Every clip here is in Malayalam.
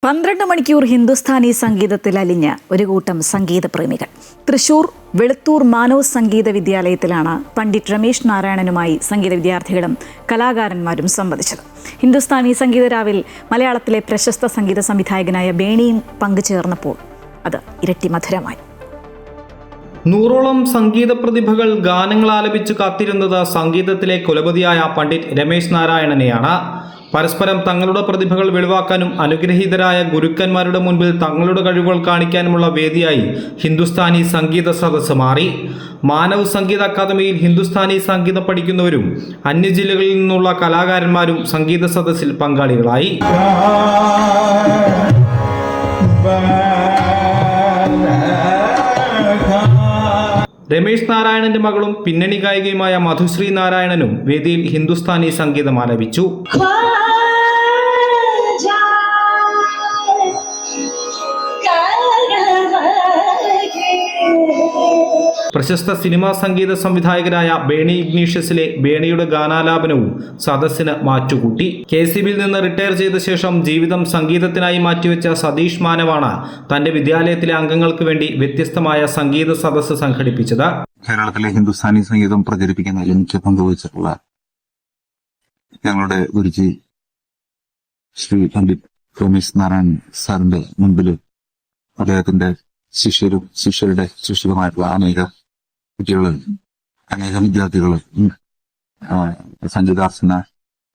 12 മണിക്കൂർ ഹിന്ദുസ്ഥാനി സംഗീതത്തിൽ അലിഞ്ഞ ഒരു കൂട്ടം സംഗീത പ്രേമികൾ. തൃശൂർ വെളുത്തൂർ മാനവ് സംഗീത വിദ്യാലയത്തിലാണ് പണ്ഡിറ്റ് രമേശ് നാരായണനുമായി സംഗീത വിദ്യാർത്ഥികളും കലാകാരന്മാരും സംവദിച്ചത്. ഹിന്ദുസ്ഥാനി സംഗീത രാവിൽ മലയാളത്തിലെ പ്രശസ്ത സംഗീത സംവിധായകനായ ബേണിയും പങ്കുചേർന്നപ്പോൾ അത് ഇരട്ടി മധുരമായി. 100ഓളം സംഗീത പ്രതിഭകൾ ഗാനങ്ങൾ ആലപിച്ച് കാത്തിരുന്നത് സംഗീതത്തിലെ കുലപതിയായ പണ്ഡിറ്റ് രമേശ് നാരായണനെയാണ്. പരസ്പരം തങ്ങളുടെ പ്രതിഭകൾ വെളിവാക്കാനും അനുഗ്രഹീതരായ ഗുരുക്കന്മാരുടെ മുൻപിൽ തങ്ങളുടെ കഴിവുകൾ കാണിക്കാനുമുള്ള വേദിയായി ഹിന്ദുസ്ഥാനി സംഗീത സദസ്സ് മാറി. മാനവ് സംഗീത അക്കാദമിയിൽ ഹിന്ദുസ്ഥാനി സംഗീതം പഠിക്കുന്നവരും അന്യജില്ലകളിൽ നിന്നുള്ള കലാകാരന്മാരും സംഗീത സദസ്സിൽ പങ്കാളികളായി. രമേശ് നാരായണന്റെ മകളും പിന്നണി ഗായികയുമായ മധുശ്രീ നാരായണനും വേദിയിൽ ഹിന്ദുസ്ഥാനി സംഗീതം ആലപിച്ചു. പ്രശസ്ത സിനിമാ സംഗീത സംവിധായകരായ ബേണി ഇഗ്നീഷ്യസിലെ ബേണിയുടെ ഗാനാലാപനവും സദസ്സിന് മാറ്റുകൂട്ടി. KCBയിൽ നിന്ന് റിട്ടയർ ചെയ്ത ശേഷം ജീവിതം സംഗീതത്തിനായി മാറ്റിവെച്ച സതീഷ് മാനവാണ് തന്റെ വിദ്യാലയത്തിലെ അംഗങ്ങൾക്ക് വേണ്ടി വ്യത്യസ്തമായ സംഗീത സദസ്സ് സംഘടിപ്പിച്ചത്. കേരളത്തിലെ ഹിന്ദുസ്ഥാനി സംഗീതം പ്രചരിപ്പിക്കുന്നതിൽ എനിക്ക് പങ്കുവച്ചിട്ടുള്ള ഞങ്ങളുടെ ഗുരുജി ശ്രീ പണ്ഡിറ്റ് രമേശ് നാരായൺ സാറിന്റെ മുൻപിൽ അദ്ദേഹത്തിന്റെ ശിഷ്യരുടെ ശിഷ്യരുമായിട്ടുള്ള അനേകം കുട്ടികളും അനേകം വിദ്യാർത്ഥികളും സംഗീതാർച്ചന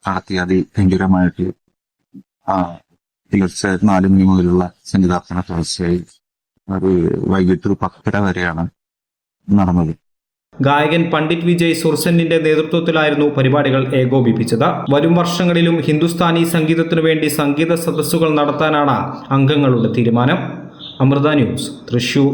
നടത്തി അതിഭയങ്കരമായിട്ട് പുലർച്ചെ 4 മണി മുതലുള്ള സംഗീതാർച്ചന തുടർച്ചയായി ഒരു വൈകിട്ട് 10:30 വരെയാണ് നടന്നത്. ഗായകൻ പണ്ഡിറ്റ് വിജയ് സുർസെന്നിന്റെ നേതൃത്വത്തിലായിരുന്നു പരിപാടികൾ ഏകോപിപ്പിച്ചത്. വരും വർഷങ്ങളിലും ഹിന്ദുസ്ഥാനി സംഗീതത്തിനു വേണ്ടി സംഗീത സദസ്സുകൾ നടത്താനാണ് അംഗങ്ങളുടെ തീരുമാനം. അമൃത ന്യൂസ്, തൃശൂർ.